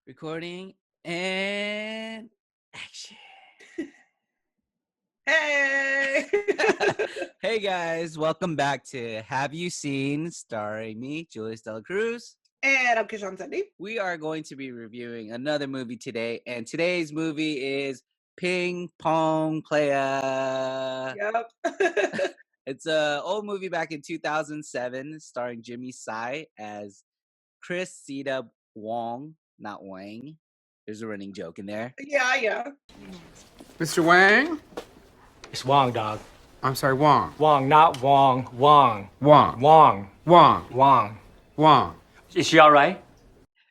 Recording and action. Hey! Hey guys, welcome back to Have You Seen? Starring me, Julius Cruz. And I'm Kijan Sandy. We are going to be reviewing another movie today, and today's movie is Ping Pong Playa. Yep. It's an old movie back in 2007, starring Jimmy Tsai as Chris Sita Wong, not Wang. There's a running joke in there. Yeah. Mr. Wang? It's Wong, dog. I'm sorry, Wong. Wong, not Wong. Wong. Wong. Wong. Wong. Wong. Wong. Is she all right?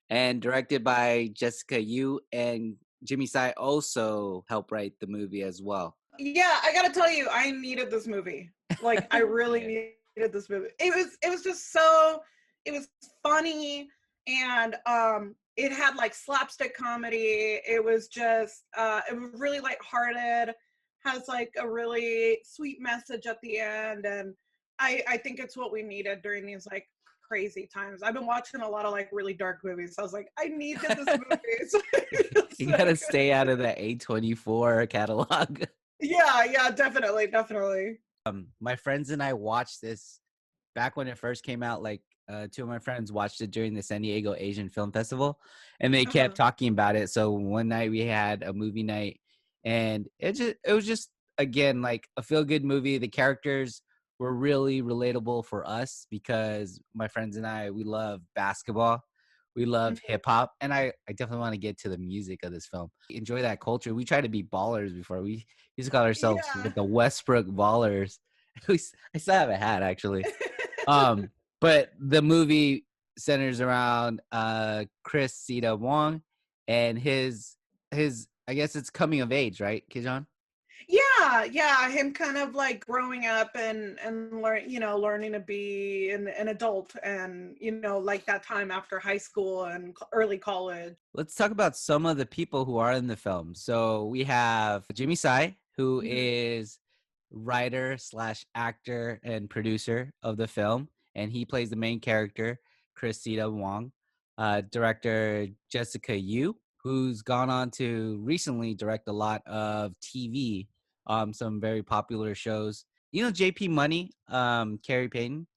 And directed by Jessica Yu, and Jimmy Tsai also helped write the movie as well. Yeah, I gotta tell you, I needed this movie. Like, I really needed this movie. It was just so, it was funny, and it had like slapstick comedy. It was just, it was really lighthearted, has like a really sweet message at the end, and I think it's what we needed during these like crazy times. I've been watching a lot of like really dark movies, so I was like, I needed this movie. So You gotta stay out of the A24 catalog. Yeah, definitely. My friends and I watched this back when it first came out. Like, two of my friends watched it during the San Diego Asian Film Festival, and they kept talking about it. So one night we had a movie night, and it was just again like a feel good movie. The characters were really relatable for us because my friends and I, we love basketball. We love hip hop, and I definitely want to get to the music of this film. Enjoy that culture. We try to be ballers before. We used to call ourselves the Westbrook Ballers. I still have a hat actually. But the movie centers around Chris Sita Wong and his I guess it's coming of age, right, Kijan? Yeah, him kind of like growing up and learning to be an adult, and like that time after high school and early college. Let's talk about some of the people who are in the film. So we have Jimmy Tsai, who is writer slash actor and producer of the film, and he plays the main character, Chris Sita Wong. Director Jessica Yu, who's gone on to recently direct a lot of TV, some very popular shows. You know JP Money, Carrie Payton?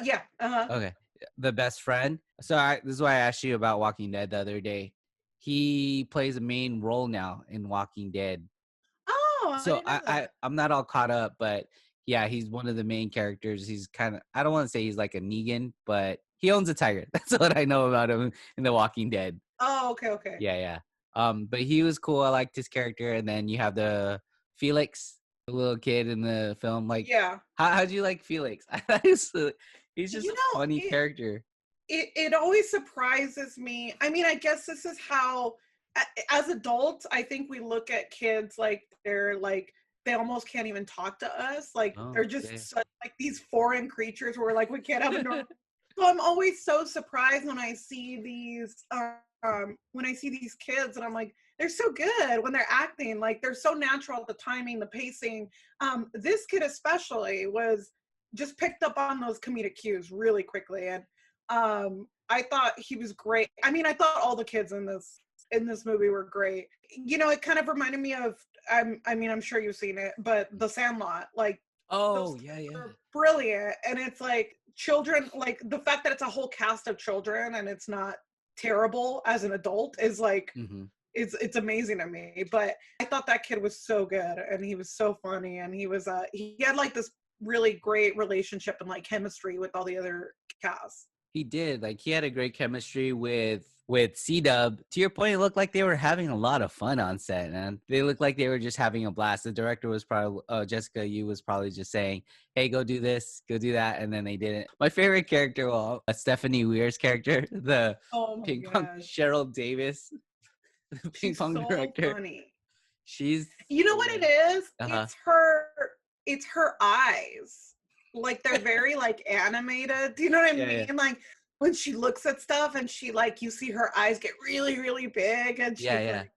Yeah. Okay. The best friend. So this is why I asked you about Walking Dead the other day. He plays a main role now in Walking Dead. Oh, I So didn't know that. I'm not all caught up, but yeah, he's one of the main characters. He's kind of, I don't want to say he's like a Negan, but he owns a tiger. That's what I know about him in The Walking Dead. Oh, okay. Yeah. But he was cool. I liked his character. And then you have the Felix, the little kid in the film. Like, Yeah. how'd you like Felix? He's just a funny character. It always surprises me. I mean, I guess this is how, as adults, I think we look at kids like they're like, they almost can't even talk to us. Like they're just such, like these foreign creatures where like we can't have a normal. So I'm always so surprised when I see these kids, and I'm like, they're so good when they're acting. Like they're so natural, the timing, the pacing. This kid especially was just picked up on those comedic cues really quickly, and I thought he was great. I mean, I thought all the kids in this movie were great. It kind of reminded me of, I'm sure you've seen it, but The Sandlot. Like, Yeah. Brilliant. And it's like children, like the fact that it's a whole cast of children and it's not terrible as an adult is like, it's amazing to me. But I thought that kid was so good, and he was so funny, and he had like this really great relationship and like chemistry with all the other cast. He did. Like he had a great chemistry with C-Dub. To your point, it looked like they were having a lot of fun on set, man. They looked like they were just having a blast. The director was probably Jessica Yu was probably just saying, "Hey, go do this, go do that," and then they did it. My favorite character, Stephanie Weir's character, the ping pong Cheryl Davis, the ping pong director. Funny. She's. You know what it is? It's her eyes. Like they're very like animated. Do you know what I mean? Yeah. Like when she looks at stuff and she like, you see her eyes get really, really big, and she's like,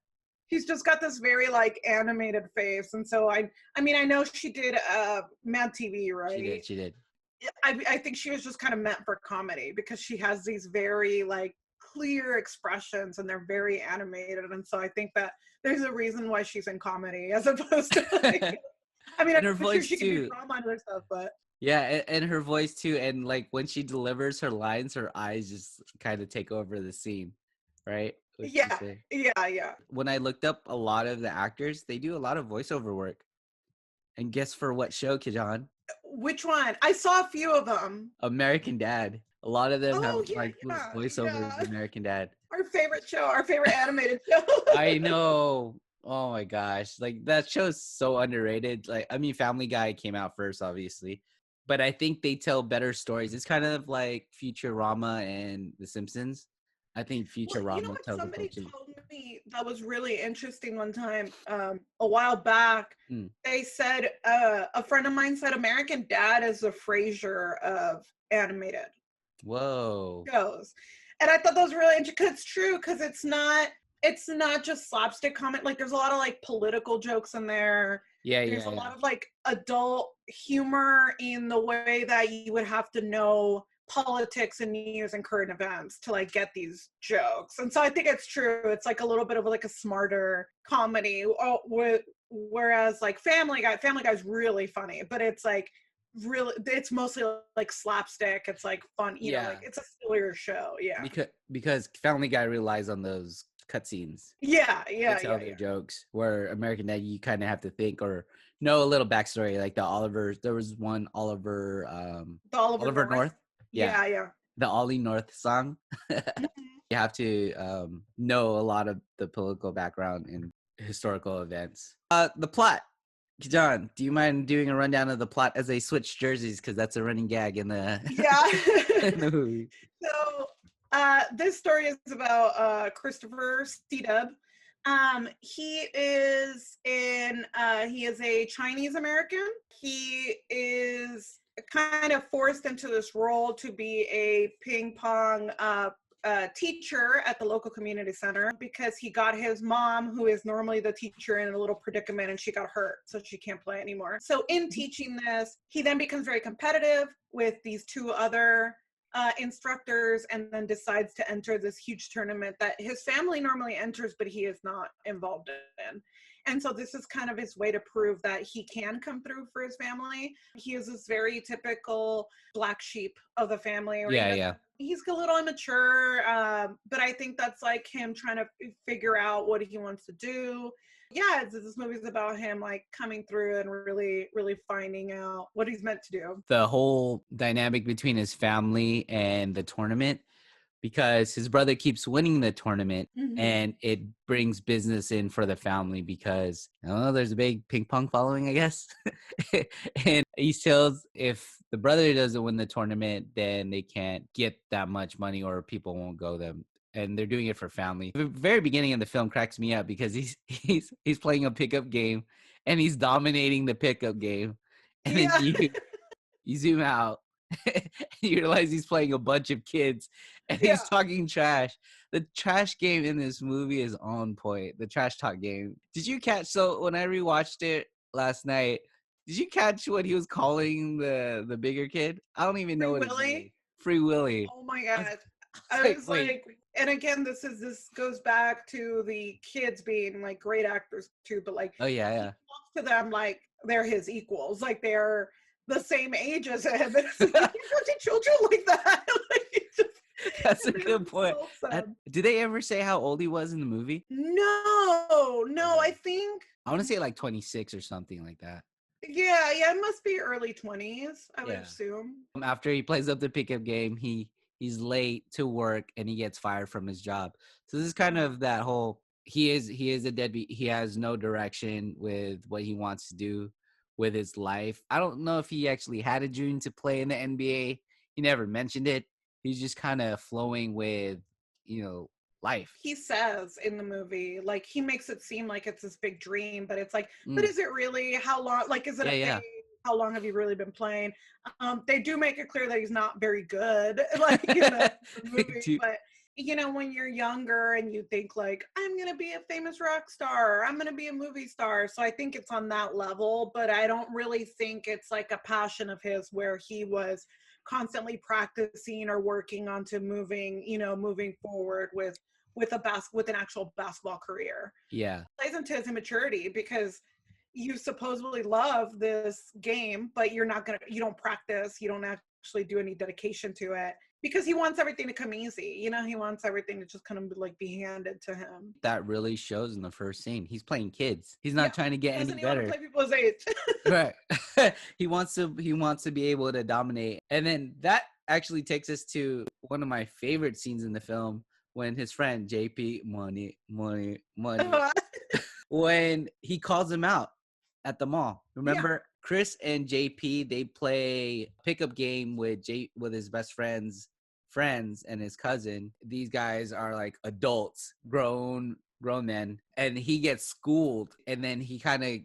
she's just got this very like animated face. And so I mean, I know she did Mad TV, right? She did. I think she was just kind of meant for comedy because she has these very like clear expressions and they're very animated. And so I think that there's a reason why she's in comedy as opposed to like, I mean, And her I'm sure voice she can do too. drama and other stuff, but Yeah, and her voice too, and like when she delivers her lines, her eyes just kind of take over the scene, right? What she yeah, say? yeah. When I looked up a lot of the actors, they do a lot of voiceover work. And guess for what show, Kijan? Which one? I saw a few of them. American Dad. A lot of them have Oh yeah, like voiceovers. yeah. American Dad. Our favorite show, our favorite animated show. I know. Oh my gosh, like that show's so underrated. Like, I mean, Family Guy came out first, obviously, but I think they tell better stories. It's kind of like Futurama and The Simpsons. I think Well, you know Futurama what tells a somebody function. told me that was really interesting one time, a while back. Hmm. They said a friend of mine said American Dad is the Frasier of animated Whoa. shows. And I thought that was really interesting because it's true, because it's not just slapstick comment. Like there's a lot of like political jokes in there. Yeah, There's yeah, a yeah. lot of like adult humor in the way that you would have to know politics and news and current events to like get these jokes. And so I think it's true. It's like a little bit of like a smarter comedy. Whereas like Family Guy's really funny, but it's like really, it's mostly like slapstick. It's like fun, you know, Yeah. like it's a sillier show. Yeah. Because Family Guy relies on those cutscenes Yeah, to tell their jokes. Where American Dad, you kind of have to think or know a little backstory. Like the Oliver, there was one Oliver, The Oliver North. Yeah, Yeah. the Ollie North song. Mhm. You have to know a lot of the political background and historical events. The plot. John, do you mind doing a rundown of the plot as they switch jerseys? Because that's a running gag in the, Yeah. in the movie. So this story is about Christopher C-Dub. He is a Chinese American. He is kind of forced into this role to be a ping pong teacher at the local community center because he got his mom, who is normally the teacher, in a little predicament and she got hurt, so she can't play anymore. So in teaching this, he then becomes very competitive with these two other instructors and then decides to enter this huge tournament that his family normally enters, but he is not involved in. And so this is kind of his way to prove that he can come through for his family. He is this very typical black sheep of the family. Yeah. He's a little immature, but I think that's like him trying to figure out what he wants to do. Yeah, this movie's about him like coming through and really, really finding out what he's meant to do. The whole dynamic between his family and the tournament, because his brother keeps winning the tournament and it brings business in for the family because there's a big ping pong following, I guess. And he tells if the brother doesn't win the tournament, then they can't get that much money or people won't go them. And they're doing it for family. The very beginning of the film cracks me up because he's playing a pickup game and he's dominating the pickup game. And then you zoom out and you realize he's playing a bunch of kids and he's talking trash. The trash game in this movie is on point. The trash talk game. Did you catch? So when I rewatched it last night, did you catch what he was calling the bigger kid? I don't even know what his name is. Free Willy. Oh my god. I was like, and again, this goes back to the kids being like great actors too, but like, oh yeah. he talks to them like they're his equals, like they're the same age as him. And it's like, you don't see children like that. That's a good point. Did they ever say how old he was in the movie? No, I think I want to say like 26 or something like that. Yeah, it must be early 20s, I would assume. After he plays up the pickup game, he's late to work and he gets fired from his job. So this is kind of that whole he is a deadbeat. He has no direction with what he wants to do with his life. I don't know if he actually had a dream to play in the NBA. He never mentioned it. He's just kind of flowing with, life. He says in the movie, like, he makes it seem like it's this big dream, but it's like, but is it really? How long? Like, is it a thing? How long have you really been playing? They do make it clear that he's not very good, like, the movie, but when you're younger and you think like, I'm going to be a famous rock star, or I'm going to be a movie star. So I think it's on that level, but I don't really think it's like a passion of his where he was constantly practicing or working onto moving forward with an actual basketball career. Yeah. It plays into his immaturity because you supposedly love this game, but you don't practice, you don't actually do any dedication to it because he wants everything to come easy. He wants everything to just kind of like be handed to him. That really shows in the first scene. He's playing kids. He's not trying to get any better. He want to play people his age. Right. He wants to be able to dominate. And then that actually takes us to one of my favorite scenes in the film when his friend JP money when he calls him out at the mall. Remember, Chris and JP, they play pickup game with his best friends and his cousin. These guys are like adults, grown men, and he gets schooled, and then he kind of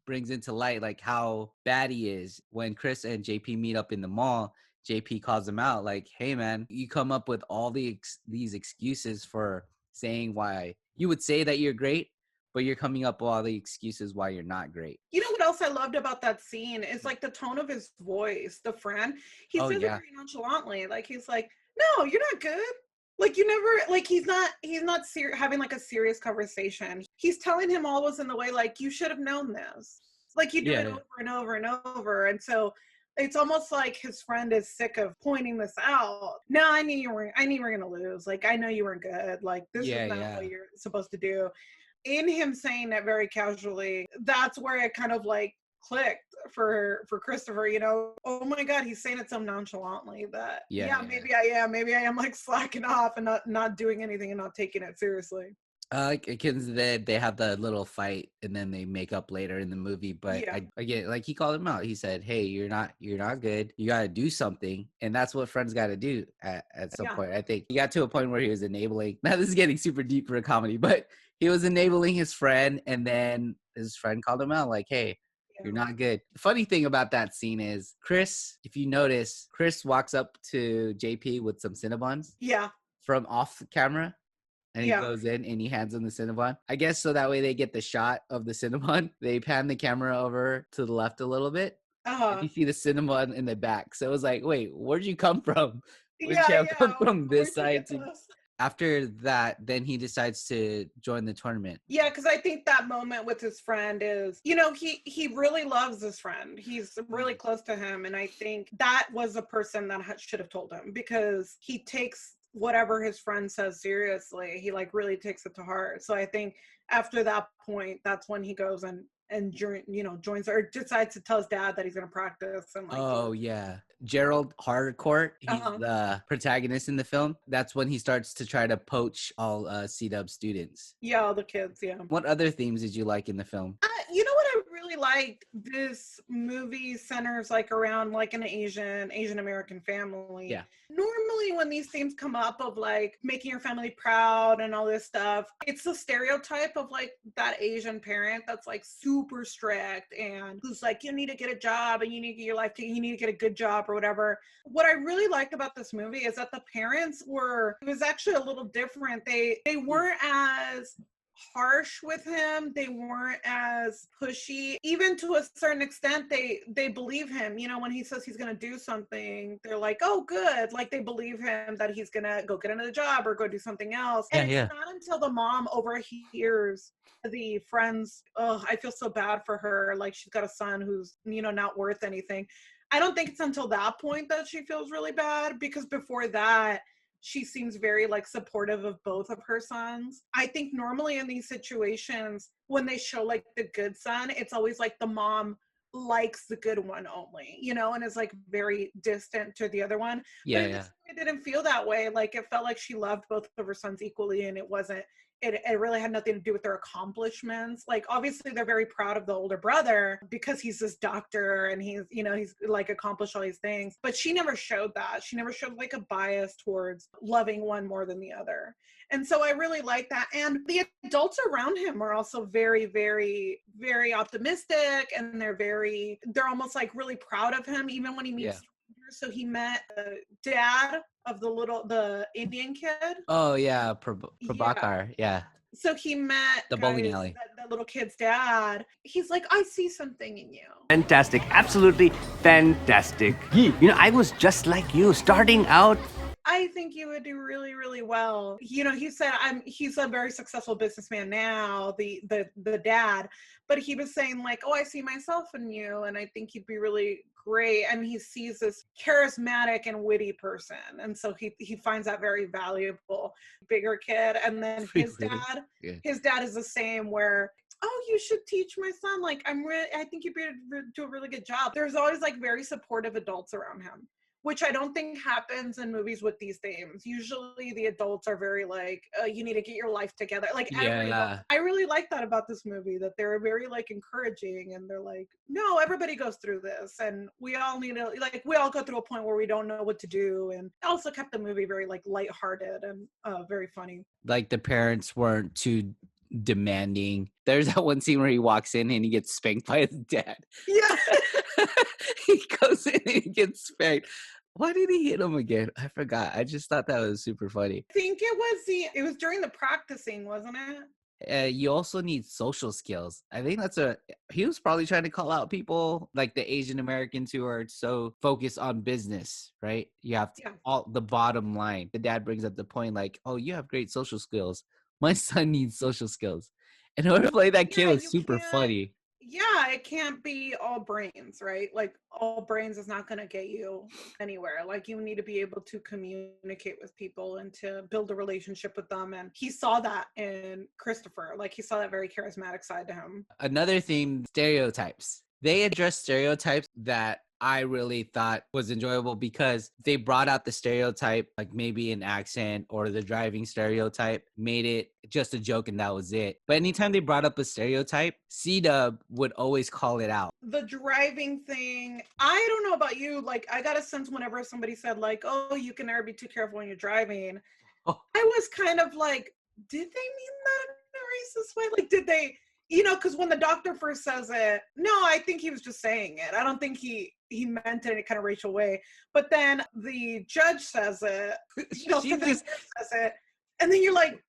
brings into light like how bad he is. When Chris and JP meet up in the mall, JP calls him out like, hey man, you come up with all these excuses for saying why you would say that you're great, but you're coming up with all the excuses why you're not great. You know what else I loved about that scene is like the tone of his voice. The friend, he says it very nonchalantly, like he's like, no, you're not good. Like you never, like he's not having like a serious conversation. He's telling him always in the way like, you should have known this. Like you do it over and over and over. And so it's almost like his friend is sick of pointing this out. No, I knew you were gonna lose. Like I know you weren't good. Like this is not what you're supposed to do. In him saying that very casually, that's where it kind of like clicked for Christopher, oh my God, he's saying it so nonchalantly that maybe I am like slacking off and not doing anything and not taking it seriously. Kids, they have the little fight and then they make up later in the movie. But again, like he called him out. He said, hey, you're not good. You got to do something. And that's what friends got to do at some point. I think he got to a point where he was enabling. Now this is getting super deep for a comedy, but he was enabling his friend, and then his friend called him out like, hey, you're not good. The funny thing about that scene is Chris, if you notice, Chris walks up to JP with some Cinnabons. Yeah. From off camera. And he goes in and he hands him the Cinnabon. I guess so that way they get the shot of the Cinnabon. They pan the camera over to the left a little bit. And you see the Cinnabon in the back. So it was like, wait, where'd you come from? Where'd you come from this side to... After that, then he decides to join the tournament. Yeah, because I think that moment with his friend is, he really loves his friend. He's really close to him. And I think that was a person that should have told him, because he takes whatever his friend says seriously. He like really takes it to heart. So I think after that point, that's when he goes and joins or decides to tell his dad that he's going to practice. And Gerald Harcourt, he's the protagonist in the film. That's when he starts to try to poach all C-Dub students. Yeah, all the kids, What other themes did you like in the film? You know what I really liked? This movie centers like around like an Asian American family. Yeah. Normally when these themes come up of like making your family proud and all this stuff, it's the stereotype of like that Asian parent that's like super strict and who's like, you need to get a job and you need to get your life together, you need to get a good job or whatever. What I really liked about this movie is that the parents it was actually a little different. They weren't as harsh with him. They weren't as pushy. Even to a certain extent, they believe him. When he says he's going to do something, they're like, oh, good. Like they believe him that he's going to go get another job or go do something else. And it's not until the mom overhears the friends, I feel so bad for her. Like she's got a son who's, not worth anything. I don't think it's until that point that she feels really bad, because before that, she seems very like supportive of both of her sons. I think normally in these situations, when they show like the good son, it's always like the mom likes the good one only, and is like very distant to the other one. But it didn't feel that way. Like it felt like she loved both of her sons equally, and it really had nothing to do with their accomplishments. Like obviously they're very proud of the older brother because he's this doctor and he's like accomplished all these things, but she never showed that. She never showed like a bias towards loving one more than the other. And so I really like that. And the adults around him are also very, very, very optimistic, and they're almost like really proud of him, even when he meets So he met the dad of the Indian kid. Oh yeah, Prabhakar. Yeah. So he met The bowling alley. that little kid's dad. He's like, I see something in you. Fantastic. Absolutely fantastic. I was just like you, starting out. I think you would do really, really well. He said he's a very successful businessman now, the dad, but he was saying like, oh, I see myself in you, and I think you'd be really great. And he sees this charismatic and witty person, and so he finds that very valuable. Bigger kid, and then his dad is the same, where, oh, you should teach my son. Like, I think you'd do a really good job. There's always like very supportive adults around him, which I don't think happens in movies with these themes. Usually the adults are very like, you need to get your life together. Like, I really like that about this movie, that they're very like encouraging, and they're like, no, everybody goes through this, and we all need to, like, we all go through a point where we don't know what to do. And also kept the movie very like lighthearted and very funny. Like the parents weren't too demanding. There's that one scene where he walks in and he gets spanked by his dad. Yeah. He goes in and he gets spanked. Why did he hit him again? I forgot. I just thought that was super funny. I think it was during the practicing, wasn't it? You also need social skills. I think he was probably trying to call out people like the Asian Americans who are so focused on business, right? You have all the bottom line. The dad brings up the point like, oh, you have great social skills. My son needs social skills. And whoever played that kid was super funny. Yeah, it can't be all brains, right? Like, all brains is not going to get you anywhere. Like, you need to be able to communicate with people and to build a relationship with them. And he saw that in Christopher. Like, he saw that very charismatic side to him. Another theme, stereotypes. They address stereotypes that I really thought was enjoyable because they brought out the stereotype, like maybe an accent or the driving stereotype, made it just a joke and that was it. But anytime they brought up a stereotype, C-Dub would always call it out. The driving thing, I don't know about you, like, I got a sense whenever somebody said like, oh, you can never be too careful when you're driving. Oh. I was kind of like, did they mean that in a racist way? Like, did they, because when the doctor first says it, no, I think he was just saying it. I don't think he meant it in any kind of racial way. But then the judge says it, says it, and then you're like,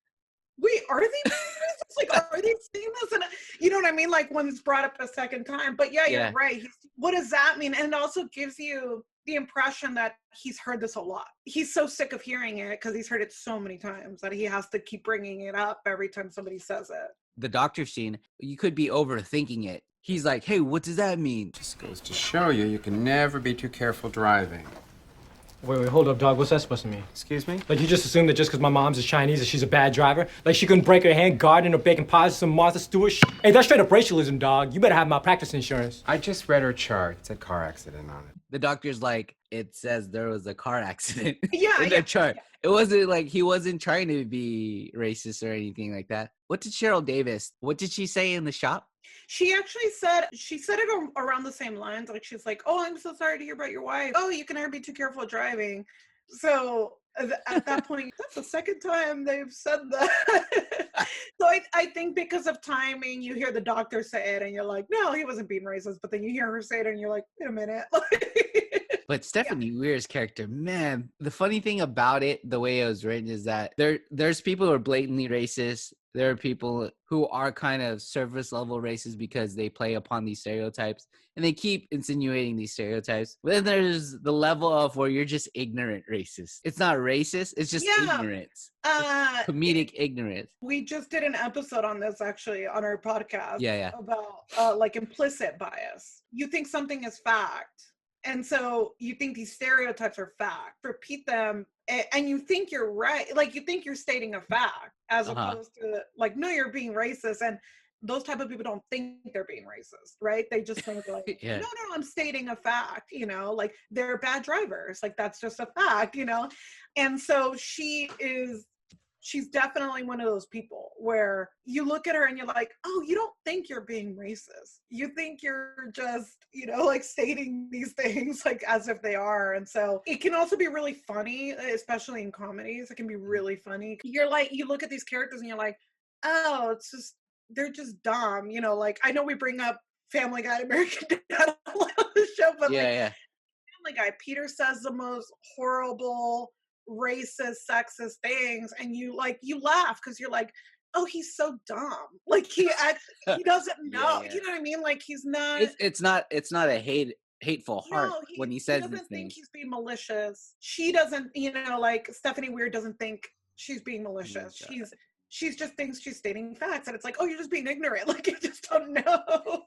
wait, are they being racist? Like, are they saying this? And you know what I mean? Like, when it's brought up a second time. But yeah, you're right. What does that mean? And it also gives you the impression that he's heard this a lot. He's so sick of hearing it because he's heard it so many times that he has to keep bringing it up every time somebody says it. The doctor scene, you could be overthinking it. He's like, hey, what does that mean? Just goes to show you can never be too careful driving. Wait, hold up, dog. What's that supposed to mean? Excuse me? Like, you just assume that just because my mom's is Chinese that she's a bad driver? Like, she couldn't break her hand guarding or baking pies with some Martha Stewart shit? Hey, that's straight up racialism, dog. You better have malpractice insurance. I just read her chart. It said car accident on it. The doctor's like, it says there was a car accident in the chart. Yeah. It wasn't like he wasn't trying to be racist or anything like that. What did Cheryl Davis, what did she say in the shop? She actually said it around the same lines. Like, she's like, oh, I'm so sorry to hear about your wife. Oh, you can never be too careful driving. So at that point, that's the second time they've said that. So I think because of timing, you hear the doctor say it and you're like, no, he wasn't being racist. But then you hear her say it and you're like, wait a minute. But Stephanie Weir's character, man, the funny thing about it, the way it was written, is that there's people who are blatantly racist. There are people who are kind of surface level racist because they play upon these stereotypes and they keep insinuating these stereotypes. But then there's the level of where you're just ignorant racist. It's not racist. It's just ignorance. Comedic ignorance. We just did an episode on this actually on our podcast. Yeah. About like implicit bias. You think something is fact. And so you think these stereotypes are fact, repeat them, and you think you're right. Like, you think you're stating a fact as opposed to like, no, you're being racist. And those type of people don't think they're being racist, right? They just think like, no, I'm stating a fact, like they're bad drivers. Like, that's just a fact, And so she's definitely one of those people where you look at her and you're like, oh, you don't think you're being racist. You think you're just, like stating these things like as if they are. And so it can also be really funny, especially in comedies. It can be really funny. You're like, you look at these characters and you're like, oh, they're just dumb. Like, I know we bring up Family Guy, American Dad on the show, but Family Guy, Peter says the most horrible, racist, sexist things, and you laugh because you're like, oh, he's so dumb. Like he doesn't know. Yeah. You know what I mean? Like he's not. It's not a hateful heart No, when he he says these doesn't think things. he's being malicious. She doesn't, like Stephanie Weir doesn't think she's being malicious. Oh, She's just thinks she's stating facts, and it's like, oh, you're just being ignorant. Like you just don't know.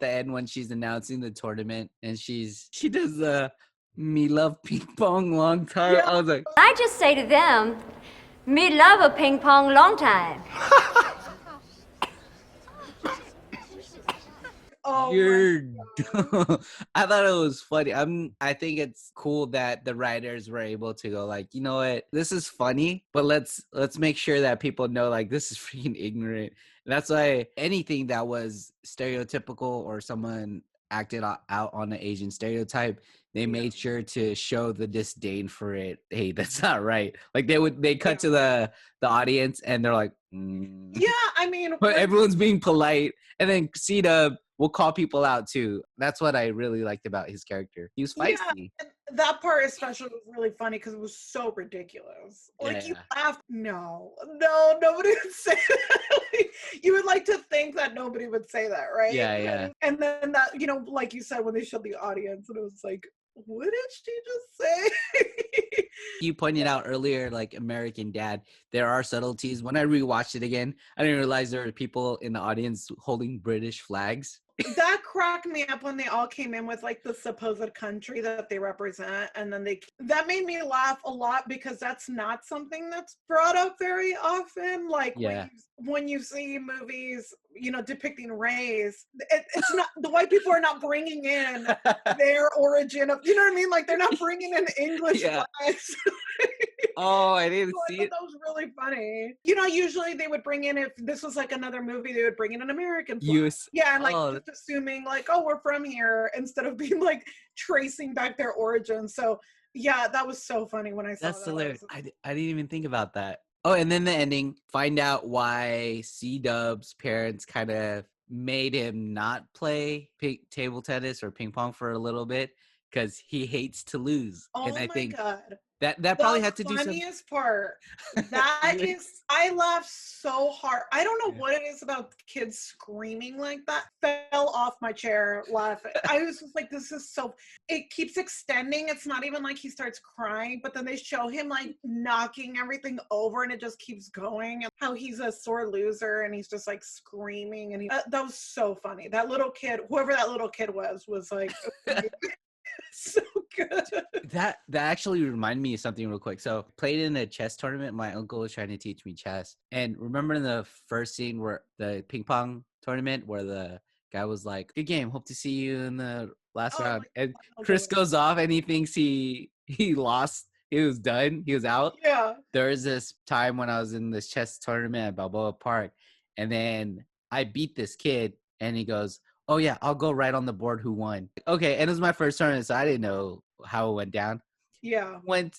The end when she's announcing the tournament and she does the me love ping pong long time. Yeah. I was like, I just say to them, me love a ping pong long time. Oh, you're I thought it was funny. I think it's cool that the writers were able to go like, you know what, this is funny, but let's make sure that people know like this is freaking ignorant. And that's why anything that was stereotypical or someone acted out on the Asian stereotype, they made sure to show the disdain for it. Hey, that's not right. Like they cut to the audience and they're like, yeah, I mean, but everyone's being polite, and then Cedar will call people out too. That's what I really liked about his character. He was feisty. Yeah, that part especially was really funny because it was so ridiculous. Like you Yeah. laughed. No, nobody would say that. You would like to think that nobody would say that, right? Yeah. And then that, like you said, when they showed the audience, and it was like, what did she just say? You pointed out earlier, like American Dad, there are subtleties. When I rewatched it again, I didn't realize there were people in the audience holding British flags. That cracked me up when they all came in with like the supposed country that they represent, and then that made me laugh a lot because that's not something that's brought up very often. Like when you see movies, depicting race, it's not, the white people are not bringing in their origin of, you know what I mean? Like they're not bringing in English flags. Oh, I didn't see it. That was really funny. Usually they would bring in, if this was like another movie, they would bring in an American flag. Yeah, and like just assuming like, oh, we're from here, instead of being like tracing back their origins. So yeah, that was so funny when I saw that. That's hilarious. I didn't even think about that. Oh, and then the ending, find out why C-Dub's parents kind of made him not play table tennis or ping pong for a little bit because he hates to lose. Oh and I think God. That probably had to do something. The funniest part, that is, I laughed so hard. I don't know what it is about kids screaming like that. Fell off my chair laughing. I was just like, this is so, it keeps extending. It's not even like he starts crying, but then they show him like knocking everything over and it just keeps going. And how he's a sore loser and he's just like screaming. And that was so funny. That little kid, whoever that little kid was like, so good. That actually reminded me of something real quick. So played in a chess tournament. My uncle was trying to teach me chess. And remember in the first scene where the ping pong tournament where the guy was like, good game, hope to see you in the last round. And Chris goes off and he thinks he lost. He was done. He was out. Yeah. There was this time when I was in this chess tournament at Balboa Park. And then I beat this kid and he goes, oh yeah, I'll go right on the board who won. Okay, and it was my first tournament, so I didn't know how it went down. Yeah.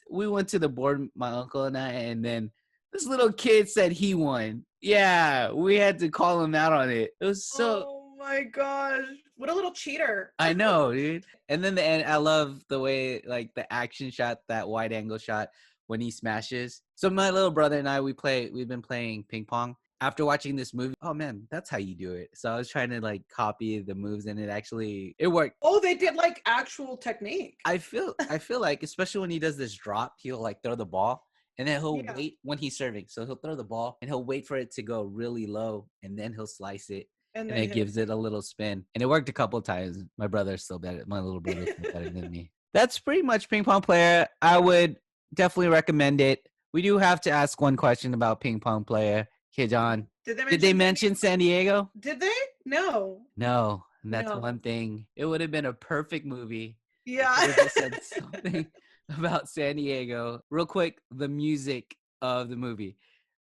We went to the board, my uncle and I, and then this little kid said he won. Yeah, we had to call him out on it. It was so... Oh my gosh. What a little cheater. I know, dude. And then the end, I love the way, like, the action shot, that wide angle shot when he smashes. So my little brother and I, we've been playing ping pong. After watching this movie, oh man, that's how you do it. So I was trying to like copy the moves and it worked. Oh, they did like actual technique. I feel like, especially when he does this drop, he'll like throw the ball and then he'll wait when he's serving. So he'll throw the ball and he'll wait for it to go really low and then he'll slice it and it gives it a little spin. And it worked a couple of times. My brother's still better. My little brother's still better than me. That's pretty much Ping Pong Playa. I would definitely recommend it. We do have to ask one question about Ping Pong Playa. Kijan, did they mention San Diego? Did they? No. No, and that's one thing. It would have been a perfect movie. Yeah. If they just said something about San Diego. Real quick, the music of the movie.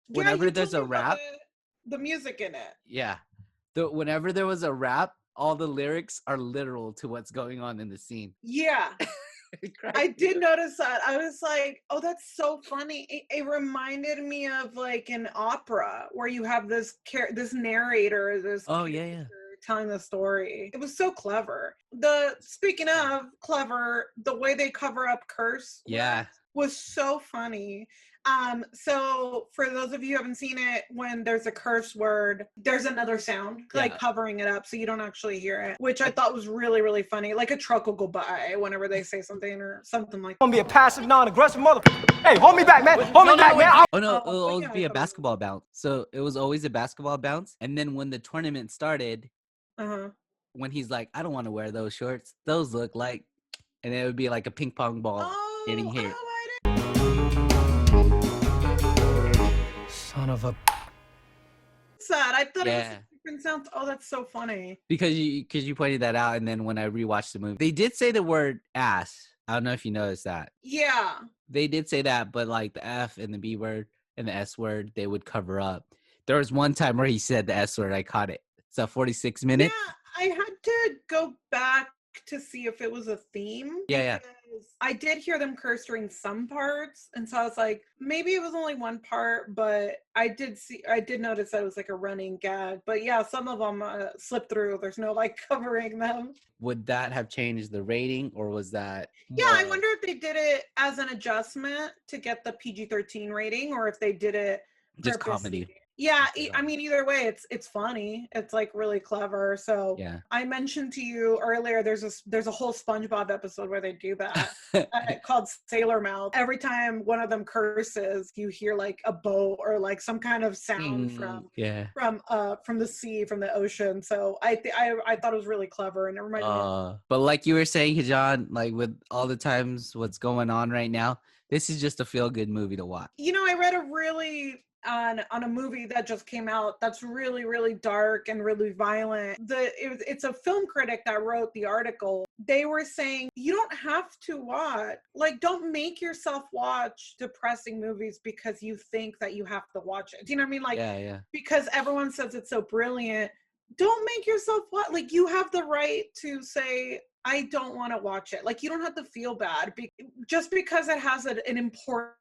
Whenever there's a rap, the music in it. Yeah, whenever there was a rap, all the lyrics are literal to what's going on in the scene. Yeah. I did notice that. I was like, oh, that's so funny. It reminded me of like an opera where you have this narrator, telling the story. It was so clever. Speaking of clever, the way they cover up curse. Yeah. was so funny. So for those of you who haven't seen it, when there's a curse word, there's another sound like covering it up so you don't actually hear it, which I thought was really, really funny. Like a truck will go by whenever they say something or something like that. I'm gonna be a passive, non-aggressive mother. Hey, hold me back, man. Hold me back, man. Oh no, it'll always be a basketball bounce. So it was always a basketball bounce. And then when the tournament started, when he's like, I don't want to wear those shorts. Those look like, and it would be like a ping pong ball getting hit. Son of a... Sad. I thought it was a different sound. Oh, that's so funny. Because you pointed that out, and then when I rewatched the movie, they did say the word ass. I don't know if you noticed that. Yeah. They did say that, but like the F and the B word and the S word, they would cover up. There was one time where he said the S word. I caught it. It's a 46 minutes. Yeah, I had to go back to see if it was a theme. Yeah. I did hear them curse during some parts, and so I was like, maybe it was only one part, but I did notice that it was like a running gag. But yeah, some of them slipped through. There's no like covering them. Would that have changed the rating, or was that Yeah, I wonder if they did it as an adjustment to get the PG-13 rating, or if they did it just purposely. comedy? Yeah, I mean, either way, it's funny. It's like really clever. So yeah. I mentioned to you earlier, there's a whole SpongeBob episode where they do that called Sailor Mouth. Every time one of them curses, you hear like a boat or like some kind of sound from the sea, from the ocean. So I thought it was really clever, and it reminded me. But like you were saying, Kijan, like with all the times what's going on right now, this is just a feel-good movie to watch. You know, I read a really on a movie that just came out that's really, really dark and really violent. It's a film critic that wrote the article. They were saying you don't have to watch, like, don't make yourself watch depressing movies because you think that you have to watch it. Do you know what I mean? Like, because everyone says it's so brilliant. Don't make yourself watch. Like, you have the right to say, I don't want to watch it. Like, you don't have to feel bad just because it has an important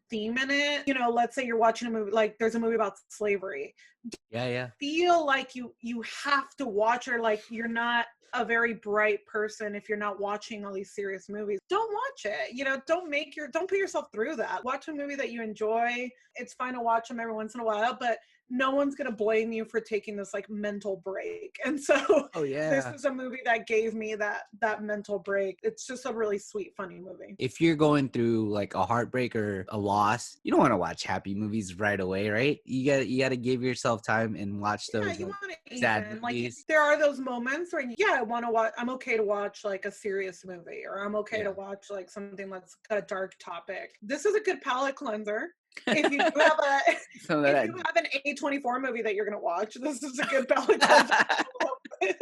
theme in it. You know, let's say you're watching a movie, like there's a movie about slavery. Feel like you have to watch, or like you're not a very bright person if you're not watching all these serious movies. Don't watch it. You know, don't put yourself through that. Watch a movie that you enjoy. It's fine to watch them every once in a while, but no one's going to blame you for taking this like mental break. And so this is a movie that gave me that mental break. It's just a really sweet, funny movie. If you're going through like a heartbreak or a loss, you don't want to watch happy movies right away, right? You got to give yourself time and watch those sad movies. Like, there are those moments where I want to watch, I'm okay to watch like a serious movie, or I'm okay to watch like something that's got a dark topic. This is a good palate cleanser. If you do have an A24 movie that you're going to watch, this is a good palate cleanser.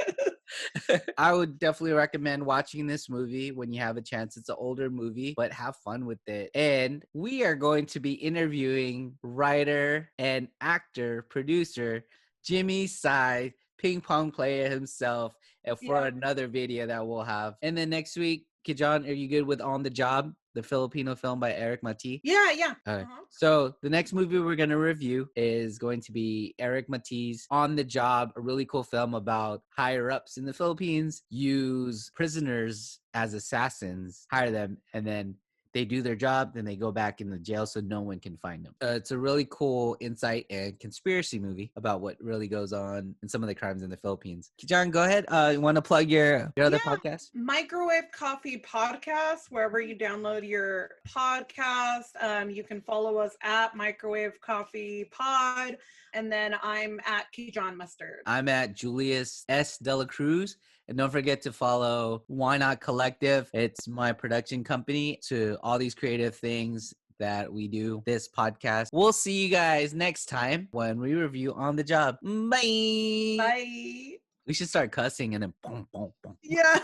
I would definitely recommend watching this movie when you have a chance. It's an older movie, but have fun with it. And we are going to be interviewing writer and actor, producer, Jimmy Sai, Ping Pong Playa himself, and for another video that we'll have. And then next week, Kijan, are you good with On the Job, the Filipino film by Eric Mati? Yeah. Okay. So the next movie we're going to review is going to be Eric Mati's On the Job, a really cool film about higher ups in the Philippines use prisoners as assassins, hire them, and then they do their job, then they go back in the jail so no one can find them. It's a really cool insight and conspiracy movie about what really goes on in some of the crimes in the Philippines. Kijan, go ahead. You want to plug your other podcast? Microwave Coffee Podcast, wherever you download your podcast. You can follow us at Microwave Coffee Pod. And then I'm at Kijan Mustard. I'm at Julius S. Dela Cruz. And don't forget to follow Why Not Collective. It's my production company to all these creative things that we do, this podcast. We'll see you guys next time when we review On the Job. Bye. Bye. We should start cussing and then boom, boom, boom. Yeah.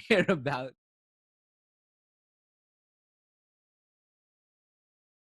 Hear about.